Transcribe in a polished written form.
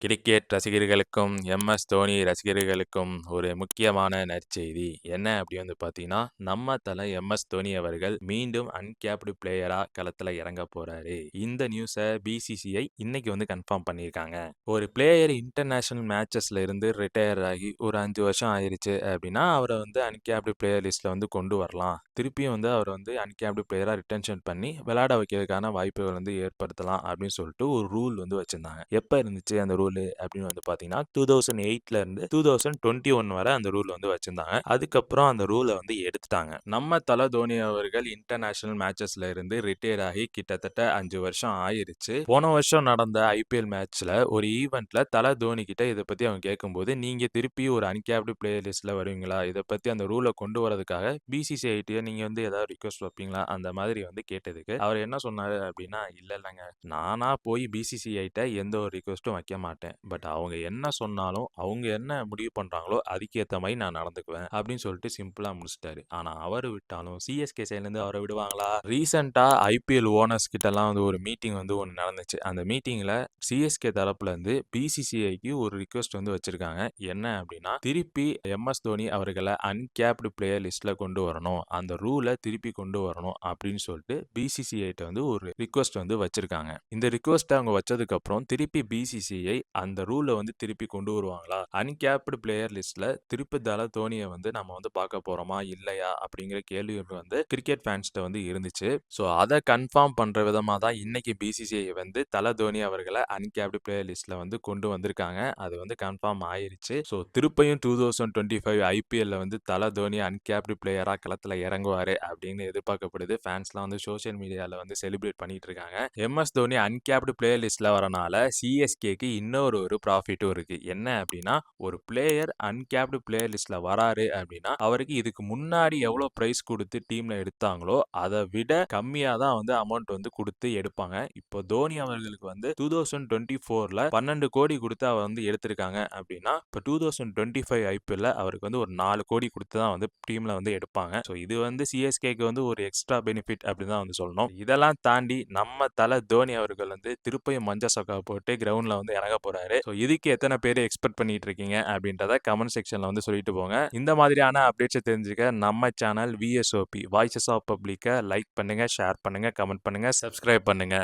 Cricket ரசிகர்களுக்கும், MS. Dhoni ரசிகர்களுக்கும் ஒரு முக்கியமான நற்செய்தி. என்ன அப்படி வந்து பார்த்தீங்கன்னா, நம்ம தல எம்.எஸ். தோனி அவர்கள் மீண்டும் அன்கேப்டு பிளேயரா களத்துல இறங்க போறாரு. இந்த நியூஸ பிசிசிஐ இன்னைக்கு வந்து கன்ஃபார்ம் பண்ணியிருக்காங்க. ஒரு பிளேயர் இன்டர்நேஷனல் மேட்சஸ்ல இருந்து ரிட்டயர் ஆகி ஒரு 5 வருஷம் ஆயிருச்சு அப்படின்னா, அவர வந்து அன்கேப்டு பிளேயர் லிஸ்ட்ல வந்து கொண்டு வரலாம். திருப்பியும் வந்து அவர வந்து அன்கேப்டு பிளேயரா ரிட்டென்ஷன் பண்ணி விளையாட வைக்கிறதுக்கான வாய்ப்புகள் வந்து ஏற்படுத்தலாம் அப்படின்னு சொல்லிட்டு ஒரு ரூல் வந்து வச்சிருந்தாங்க. எப்ப இருந்துச்சு அந்த ரூல் அப்படின்னு வந்து பாத்தீங்கன்னா 2008ல இருந்து 2021 வரை அந்த ரூல் வந்து வச்சிருந்தாங்க. அதுக்கப்புறம் அந்த ரூலை வந்து எடுத்துட்டாங்க. நம்ம தல தோனி அவர்கள் இன்டர்நேஷனல் மேட்சஸ்ல இருந்து ரிட்டையர் ஆகி கிட்டத்தட்ட 5 வருஷம் ஆயிருச்சு. போன வருஷம் நடந்த ஐபிஎல் மேட்ச்ல ஒரு ஈவெண்ட்ல தல தோனி கிட்ட இதை பத்தி அவங்க கேட்கும்போது நீங்க திருப்பி ஒரு அன்கேப்டு பிளேயர் லிஸ்ட்ல வருவீங்களா, இதை பத்தி அந்த ரூலை கொண்டு வரதுக்காக பிசிசிஐ நீங்க வந்து ஏதாவது ரிக்வஸ்ட் வைப்பீங்களா அந்த மாதிரி வந்து கேட்டதுக்கு அவர் என்ன சொன்னாரு அப்படின்னா, இல்லைங்க, நானா போய் பிசிசிஐட்ட எந்த ஒரு ரிக்வெஸ்ட்டும் வைக்க மாட்டேன். பட் அவங்க என்ன சொன்னாலும் அவங்க என்ன முடிவு பண்றாங்களோ அதுக்கேற்ற மாதிரி நான் நடந்துக்குவேன் அப்படின்னு சொல்லிட்டு சிம்பிளா முடிச்சிட்டாரு. ஆனா அவர் விட்டாலும் சிஎஸ்கே சைட்லேருந்து அவரை விடுவாங்களா? ரீசெண்டா ஐபிஎல் ஓனர்ஸ் கிட்டலாம் வந்து ஒரு மீட்டிங் வந்து ஒன்று நடந்துச்சு. அந்த மீட்டிங்ல சிஎஸ்கே தரப்புல இருந்து பிசிசிஐக்கு ஒரு ரிக்வெஸ்ட் வந்து வச்சிருக்காங்க. என்ன அப்படின்னா, திருப்பி எம்.எஸ். தோனி அவர்களை அன்கேப்டு பிளேயர் லிஸ்ட்ல கொண்டு வரணும், அந்த ரூலை திருப்பி கொண்டு வரணும் அப்படின்னு சொல்லிட்டு பிசிசிஐட்ட வந்து ஒரு ரிக்வெஸ்ட் வந்து வச்சிருக்காங்க. இந்த ரிக்வெஸ்ட் அவங்க வச்சதுக்கு அப்புறம் திருப்பி பிசிசிஐ அந்த ரூலை வந்து திருப்பி கொண்டு வருவாங்களா, அன்கேப்டு பிளேயர் லிஸ்ட்ல திருப்பி தல தோனியை வந்து நம்ம வந்து பார்க்க போறோமா இல்லையா அப்படிங்கிற கேள்வி வந்து கிரிக்கெட் ஃபேன்ஸ்ட வந்து இருந்துச்சு. ஸோ அதை கன்ஃபார்ம் பண்ற விதமா தான் இன்னைக்கு பிசிசிஐ வந்து தல தோனி அவர்களை அன்கேப்டு பிளேயர் லிஸ்ட்ல வந்து கொண்டு வந்திருக்காங்க. அது வந்து கன்ஃபார்ம் ஆயிருச்சு. ஸோ திருப்பியும் 2025 ஐபிஎல்ல வந்து தல தோனி அன்கேப்டு பிளேயரா களத்துல இறங்குவாரு அப்படின்னு எதிர்பார்க்கப்படுது. ஃபேன்ஸ்லாம் வந்து சோஷியல் மீடியால வந்து செலிப்ரேட் பண்ணிட்டு இருக்காங்க. எம்.எஸ். தோனி அன்கேப்டு பிளேயர் லிஸ்ட்ல வரனால சிஎஸ்கேக்கு இன்னொரு ஒரு ப்ராஃபிட்டும் இருக்கு. என்ன அப்படின்னா, ஒரு பிளேயர் அன்கேப்டு பிளேயர் லிஸ்ட்ல வராரு அப்படின்னா அவருக்கு இதுக்கு முன்னாடி எவ்வளவு பிரைஸ் கொடுத்து டீம்ல எடுத்தாங்களோ அதை விட கம்மியா தான் வந்து அமௌண்ட் வந்து கொடுத்து எடுப்பாங்க. இப்போ தோனி அவர்களுக்கு வந்து 2024ல 12 கோடி கொடுத்து அவர் வந்து எடுத்திருக்காங்க அப்படின்னா, இப்போ 2025 ஐபிஎல்ல அவருக்கு வந்து ஒரு 4 கோடி கொடுத்து தான் வந்து டீம்ல வந்து எடுப்பாங்க. ஸோ இது வந்து சிஎஸ்கேக்கு வந்து ஒரு எக்ஸ்ட்ரா பெனிஃபிட் அப்படின்னு தான் வந்து சொல்லணும். இதெல்லாம் தாண்டி நம்ம தல தோனி அவர்கள் வந்து திருப்பியும் மஞ்ச சொக்கா போட்டு கிரவுண்ட்ல வந்து இறங்க போறாரு. ஸோ இதுக்கு எத்தனை பேர் எக்ஸ்பெக்ட் பண்ணிட்டு இருக்கீங்க அப்படின்றத கமெண்ட் செக்ஷன்ல வந்து சொல்லிட்டு போங்க. இந்த மாதிரியான அப்டேட்ஸை தெரிஞ்சுக்க நம்ம சேனல் விஎஸ்ஓபி வாய்ஸஸ் ஆஃப் பப்ளிக்கை லைக் பண்ணுங்க, ஷேர் பண்ணுங்க, கமெண்ட் பண்ணுங்க, சப்ஸ்கிரைப் பண்ணுங்க.